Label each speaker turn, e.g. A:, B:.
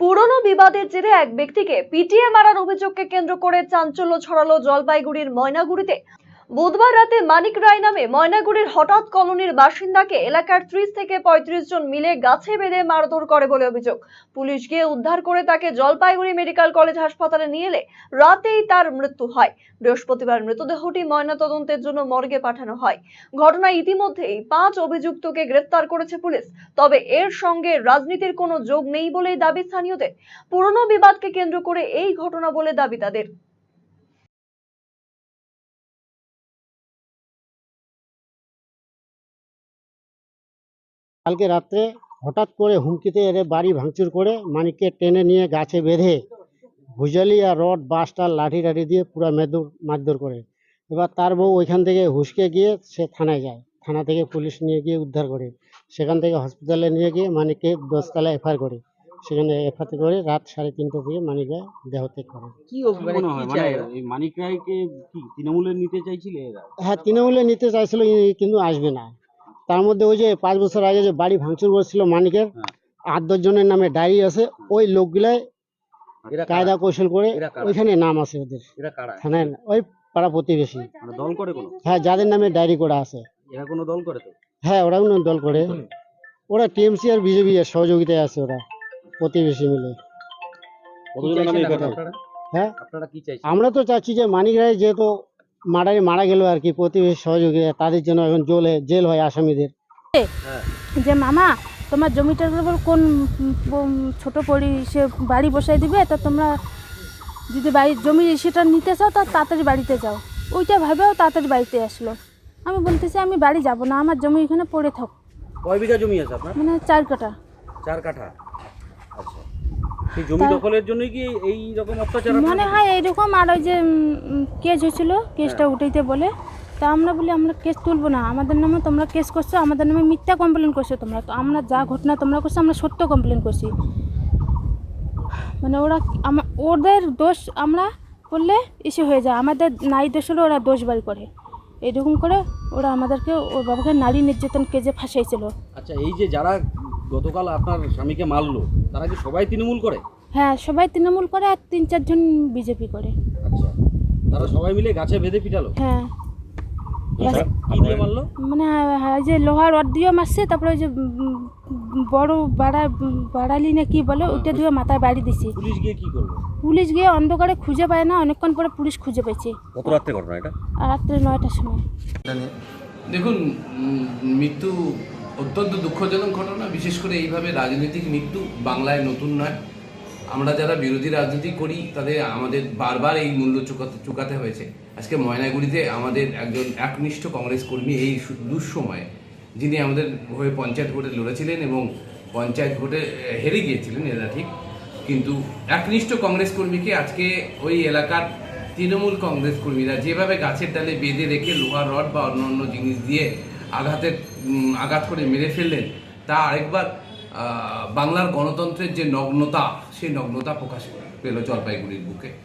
A: পুরনো বিবাদের জেরে এক ব্যক্তিকে পিটিয়ে মারার অভিযোগকে কেন্দ্র করে চাঞ্চল্য ছড়ালো জলপাইগুড়ির ময়নাগুড়িতে। বুধবার রাতে মানিক রায় নামে ময়নাগুড়ির হঠাৎ কলোনির বাসিন্দাকে এলাকার 30 থেকে 35 জন মিলে গাছে বেঁধে মারধর করে বলে অভিযোগ। পুলিশ গিয়ে উদ্ধার করে তাকে জলপাইগুড়ি মেডিকেল কলেজ হাসপাতালে নিয়ে এলে রাতেই তার মৃত্যু হয়। বৃহস্পতিবার মৃতদেহটি ময়নাতদন্তের জন্য মর্গে পাঠানো হয়। ঘটনায় ইতিমধ্যেই 5 অভিযুক্তকে গ্রেফতার করেছে পুলিশ। তবে এর সঙ্গে রাজনীতির কোনো যোগ নেই বলেই দাবি স্থানীয়দের। পুরনো বিবাদকে কেন্দ্র করে এই ঘটনা বলে দাবি তাদের।
B: কালকে রাত্রে হঠাৎ করে হুমকিতে এদের বাড়ি ভাঙচুর করে মানিককে টেনে নিয়ে গাছে বেঁধে ভুজালি আর রড বাঁশটার লাঠি টাঠি দিয়ে পুরো মারধর করে। এবার তার বউ ওইখান থেকে হুসকে গিয়ে সে থানায় যায়। থানা থেকে পুলিশ নিয়ে গিয়ে উদ্ধার করে, সেখান থেকে হসপিটালে নিয়ে গিয়ে মানিককে 10তলা এফআইআর করে, সেখানে এফআইআর করে রাত 3:30টার দিকে মানিকরা দেহত্যাগ করে।
C: কি মনে হয় মানে এই মানিক রায়কে কি তৃণমূলে নিতে চাইছিল এরা?
B: হ্যাঁ, তৃণমূলে নিতে চাইছিল কিন্তু আসবে না। তার মধ্যে ওই যে 5 বছর আগে যে বাড়ি ভাঙচুর করছিল মানিকের 8-10 জনের নামে ডায়েরি আছে, ওই লোকগুলাই কায়দা কৌশল করে ওইখানে নাম আছে ওদের থানায়, ওই পাড়া প্রতিবেশী
C: দল করে কোনো?
B: হ্যাঁ, যাদের নামে ডায়েরি করা আছে।
C: এরা কোনো দল করে তো?
B: হ্যাঁ, ওরা কোনো দল করে, ওরা টিএমসি আর বিজেপি এর সহযোগিতায় আছে, ওরা প্রতিবেশী মিলে। হ্যাঁ,
C: আপনারা কি চাইছেন?
B: আমরা তো চাচ্ছি যে মানিক রায় যেহেতু মারা গেল আর কি, প্রতিবেশী সহযোগিতা তাদের জন্য এখন জেল হয় আসামিদের।
D: যে মামা তোমার জমিটার উপর কোন ছোট সে বাড়ি বসাই দিবে, তা তোমরা যদি বাড়ির জমি সেটা নিতে চাও তা তাড়াতাড়ি বাড়িতে যাও। ওইটা ভাবেও তাড়াতাড়ি বাড়িতে আসলো। আমি বলতেছি আমি বাড়ি যাব না, আমার জমি এখানে পড়ে থাক।
C: কয় বিঘা জমি আছে আপনার?
D: মানে 4 কাঠা।
C: 4 কাঠা। আচ্ছা, সেই জমি দখলের জন্য কি এই রকম অত্যাচার?
D: মনে হয় এইরকম। আর ওই যে কেস হয়েছিল, কেসটা উঠাইতে বলে, তা আমরা বলি আমরা কেস তুলবো না, আমাদের নামে তোমরা কেস করছো, আমাদের নামে মিথ্যা কমপ্লেন করছো তোমরা, তো আমরা যা ঘটনা তোমরা করছো আমরা সত্য কমপ্লেন করছি। মানে ওদের দোষ আমরা করলে এসে হয়ে যায়, আমাদের নাই দোষ হলে ওরা দোষ বাড়ি করে, এরকম করে ওরা আমাদেরকে ওর বাবাকে নারী নির্যাতন কেজে ফাঁসাইছিল।
C: আচ্ছা, এই যে যারা গতকাল আপনার স্বামীকে মারলো তারা কি সবাই তৃণমূল করে?
D: হ্যাঁ, সবাই তৃণমূল করে আর 3-4 জন বিজেপি করে।
C: আচ্ছা, তারা সবাই মিলে গাছে বেঁধে পিটালো?
D: হ্যাঁ।
C: কি দিয়ে মারলো?
D: মানে যে লোহার রড দিয়ে মারছে, তারপরে ওই যে বড় বাড়ালি না কি বলে, ওইটা দিয়ে মাথায় বাড়ি দিছে।
C: পুলিশ গিয়ে কি করলো?
D: পুলিশ গিয়ে অন্ধকারে খুঁজে পায় না, অনেকক্ষণ পরে পুলিশ খুঁজে পেয়েছে।
C: কত রাত্রে ঘটনা এটা?
D: রাত্রে 9টার সময়।
E: দেখুন, মৃত্যু অত্যন্ত দুঃখজনক ঘটনা। বিশেষ করে এইভাবে রাজনৈতিক মৃত্যু বাংলায় নতুন নয়। আমরা যারা বিরোধী রাজনীতি করি তাদের আমাদের বারবার এই মূল্য চুকাতে হয়েছে। আজকে ময়নাগুড়িতে আমাদের একজন একনিষ্ঠ কংগ্রেস কর্মী এই দুঃসময়ে, যিনি আমাদের হয়ে পঞ্চায়েত ভোটে লড়েছিলেন এবং পঞ্চায়েত ভোটে হেরে গিয়েছিলেন, এটা ঠিক, কিন্তু একনিষ্ঠ কংগ্রেস কর্মীকে আজকে ওই এলাকার তৃণমূল কংগ্রেস কর্মীরা যেভাবে গাছের ডালে বেঁধে রেখে লোহার রড বা অন্য জিনিস দিয়ে আঘাত করে মেরে ফেললেন, তা আরেকবার বাংলার গণতন্ত্রের যে নগ্নতা, সেই নগ্নতা প্রকাশ পেল জলপাইগুড়ির বুকে।